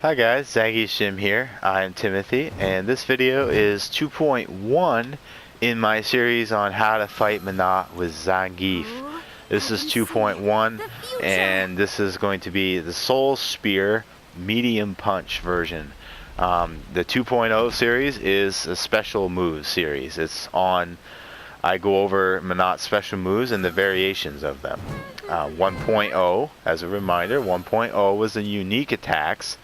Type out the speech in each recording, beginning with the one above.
Hi guys, Zangiefsgym here. I'm Timothy, and this video is 2.1 in my series on how to fight Menat with Zangief. This is 2.1, and this is going to be the Soul Spear medium punch version. The 2.0 series is a special moves series. I go over Menat's special moves and the variations of them. 1.0, as a reminder, 1.0 was the unique attacks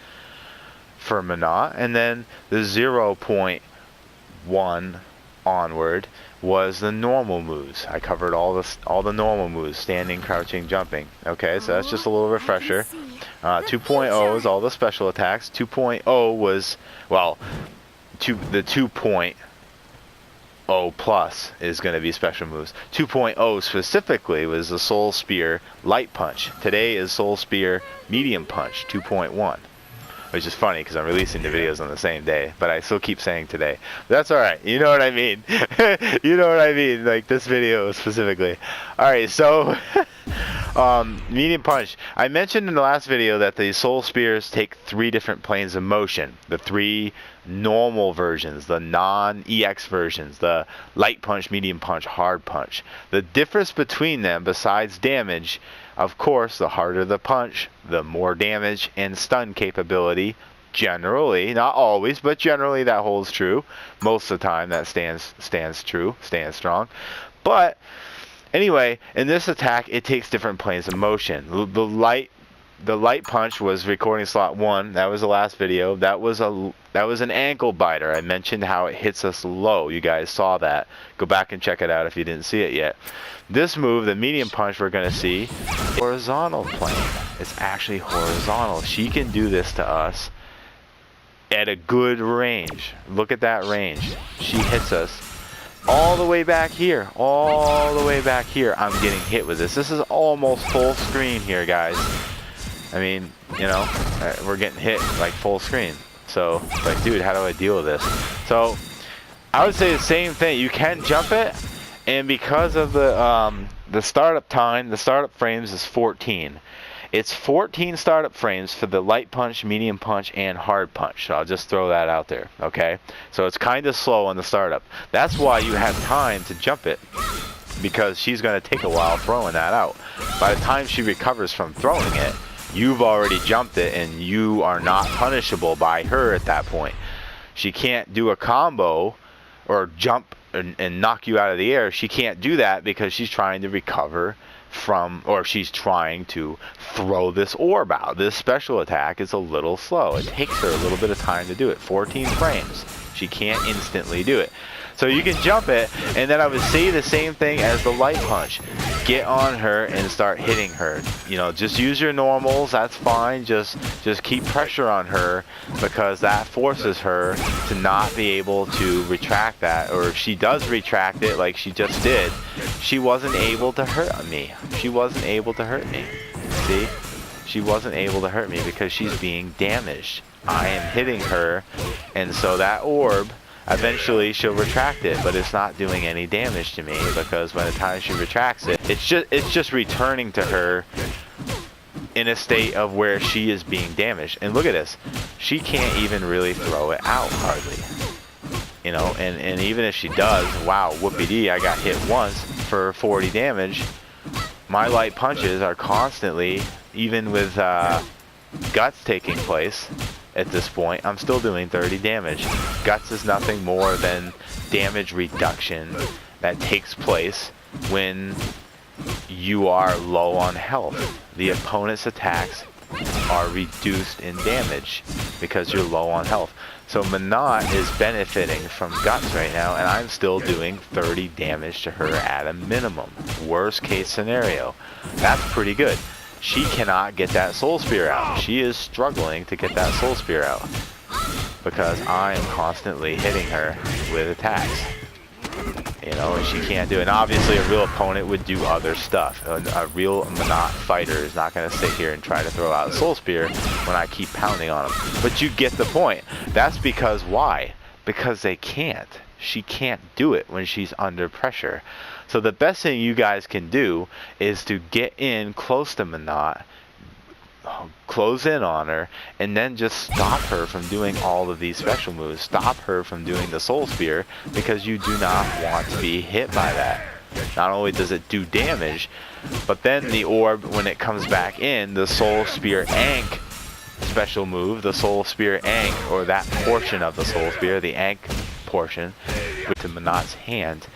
for Menat, and then the 0.1 onward was the normal moves. I covered all the normal moves: standing, crouching, jumping. Okay, so that's just a little refresher. 2.0 is all the special attacks. 2.0 was, well, the 2.0 plus is going to be special moves. 2.0 specifically was the Soul Spear light punch. Today is Soul Spear medium punch 2.1. Which is funny because I'm releasing the videos on the same day, but I still keep saying today. But that's alright, you know what I mean. You know what I mean, like this video specifically. Alright, so medium punch. I mentioned in the last video that the Soul Spears take 3 different planes of motion. The 3 normal versions, the non-EX versions, the light punch, medium punch, hard punch. The difference between them, besides damage, of course, the harder the punch, the more damage and stun capability. Generally, not always, but generally that holds true. Most of the time that stands strong. But anyway, in this attack, it takes different planes of motion. The light punch was recording slot 1. That was the last video. That was an ankle biter. I mentioned how it hits us low. You guys saw that. Go back and check it out if you didn't see it yet. This move, the medium punch, we're going to see horizontal plane. It's actually horizontal. She can do this to us at a good range. Look at that range. She hits us all the way back here. All the way back here. I'm getting hit with this. This is almost full screen here, guys. I mean, you know, we're getting hit like full screen. So, like, dude, how do I deal with this? So, I would say the same thing. You can jump it, and because of the startup time, the startup frames is 14. It's 14 startup frames for the light punch, medium punch, and hard punch. So I'll just throw that out there, okay? So it's kind of slow on the startup. That's why you have time to jump it, because she's going to take a while throwing that out. By the time she recovers from throwing it, you've already jumped it, and you are not punishable by her at that point. She can't do a combo or jump and knock you out of the air. She can't do that because she's trying to recover from, or she's trying to throw this orb out. This special attack is a little slow. It takes her a little bit of time to do it. 14 frames. She can't instantly do it. So you can jump it, and then I would say the same thing as the light punch. Get on her and start hitting her. You know, just use your normals, that's fine. Just keep pressure on her, because that forces her to not be able to retract that. Or if she does retract it like she just did, she wasn't able to hurt me. She wasn't able to hurt me. See? She wasn't able to hurt me because she's being damaged. I am hitting her, and so that orb, eventually she'll retract it, but it's not doing any damage to me, because by the time she retracts it, it's just returning to her in a state of where she is being damaged. And look at this. She can't even really throw it out, hardly. You know, and even if she does, wow, whoopee-dee, I got hit once for 40 damage. My light punches are constantly, even with guts taking place, at this point, I'm still doing 30 damage. Guts is nothing more than damage reduction that takes place when you are low on health. The opponent's attacks are reduced in damage because you're low on health. So Menat is benefiting from guts right now, and I'm still doing 30 damage to her at a minimum. Worst case scenario. That's pretty good. She cannot get that Soul Spear out. She is struggling to get that Soul Spear out because I am constantly hitting her with attacks. You know, and she can't do it. And obviously a real opponent would do other stuff. A real Menat fighter is not going to sit here and try to throw out a Soul Spear when I keep pounding on him. But you get the point. That's because why? Because they can't. She can't do it when she's under pressure. So the best thing you guys can do is to get in close to Menat, close in on her, and then just stop her from doing all of these special moves. Stop her from doing the Soul Spear, because you do not want to be hit by that. Not only does it do damage, but then the orb, when it comes back in, the Soul Spear Ankh special move, the Soul Spear Ankh, or that portion of the Soul Spear, the Ankh portion, with the Menat's hand,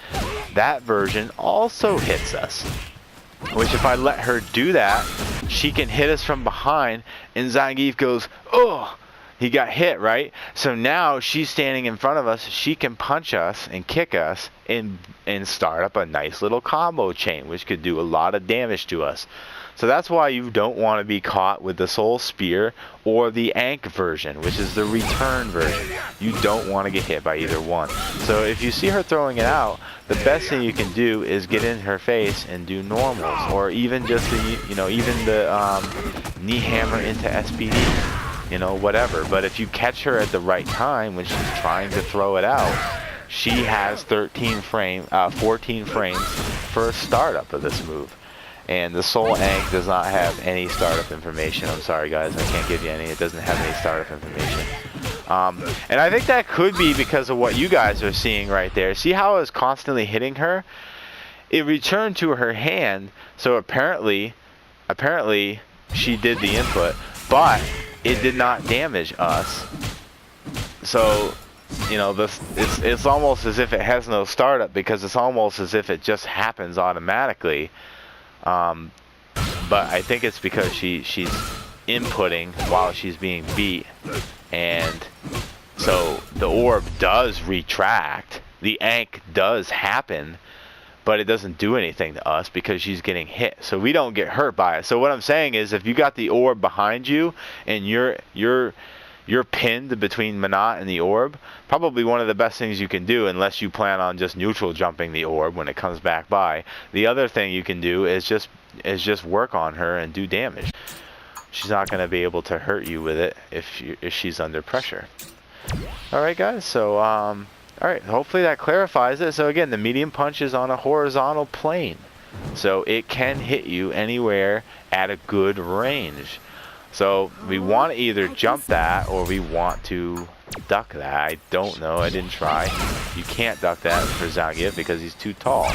that version also hits us. Which, if I let her do that, she can hit us from behind, and Zangief goes, oh, he got hit, right? So now she's standing in front of us. She can punch us and kick us and start up a nice little combo chain, which could do a lot of damage to us. So that's why you don't want to be caught with the Soul Spear or the Ankh version, which is the return version. You don't want to get hit by either one. So if you see her throwing it out, the best thing you can do is get in her face and do normals, or even just the, even the knee hammer into SPD, whatever. But if you catch her at the right time when she's trying to throw it out, she has 14 frames for a startup of this move. And the Soul Ankh does not have any startup information. I'm sorry, guys, I can't give you any. It doesn't have any startup information. And I think that could be because of what you guys are seeing right there. See how I was constantly hitting her? It returned to her hand, so apparently she did the input, but it did not damage us. So, it's almost as if it has no startup, because it's almost as if it just happens automatically. But I think it's because she's inputting while she's being beat, and so the orb does retract, the Ankh does happen, but it doesn't do anything to us because she's getting hit, so we don't get hurt by it. So what I'm saying is, if you got the orb behind you and you're pinned between Menat and the orb, probably one of the best things you can do, unless you plan on just neutral jumping the orb when it comes back by. The other thing you can do is just work on her and do damage. She's not going to be able to hurt you with it if she's under pressure. Alright, guys, so alright, hopefully that clarifies it. So again, the medium punch is on a horizontal plane, so it can hit you anywhere at a good range. So we want to either jump that, or we want to duck that. I don't know, I didn't try. You can't duck that for Zangief because he's too tall.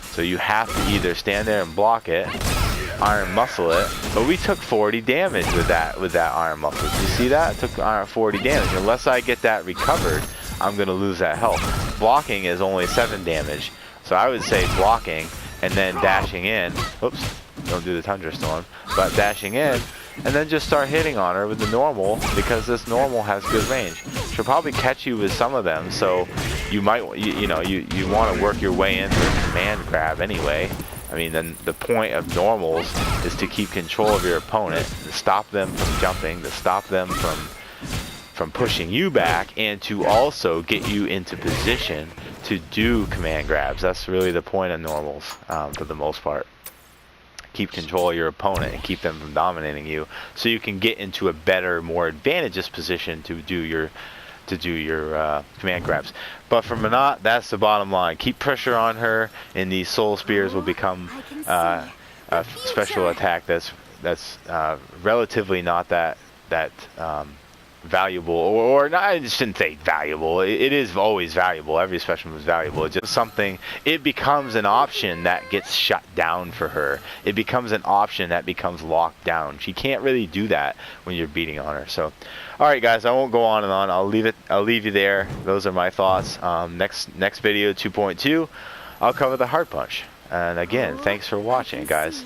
So you have to either stand there and block it, iron muscle it. But we took 40 damage with that iron muscle. You see that? It took 40 damage. Unless I get that recovered, I'm going to lose that health. Blocking is only 7 damage. So I would say blocking and then dashing in. Oops, don't do the Tundra Storm. But dashing in, and then just start hitting on her with the normal, because this normal has good range. She'll probably catch you with some of them, so you might, you want to work your way into a command grab anyway. I mean, then the point of normals is to keep control of your opponent, to stop them from jumping, to stop them from pushing you back, and to also get you into position to do command grabs. That's really the point of normals, for the most part. Keep control of your opponent and keep them from dominating you, so you can get into a better, more advantageous position to do your command grabs. But for Menat, that's the bottom line. Keep pressure on her, and these Soul Spears will become a special attack that's relatively not that valuable, or not. I shouldn't say valuable. It is always valuable. Every special move is valuable. It's just something. It becomes an option that gets shut down for her. It becomes an option that becomes locked down. She can't really do that when you're beating on her. So, all right, guys, I won't go on and on. I'll leave you there. Those are my thoughts. Next video 2.2, I'll cover the Heart Punch. And again, thanks for watching, guys.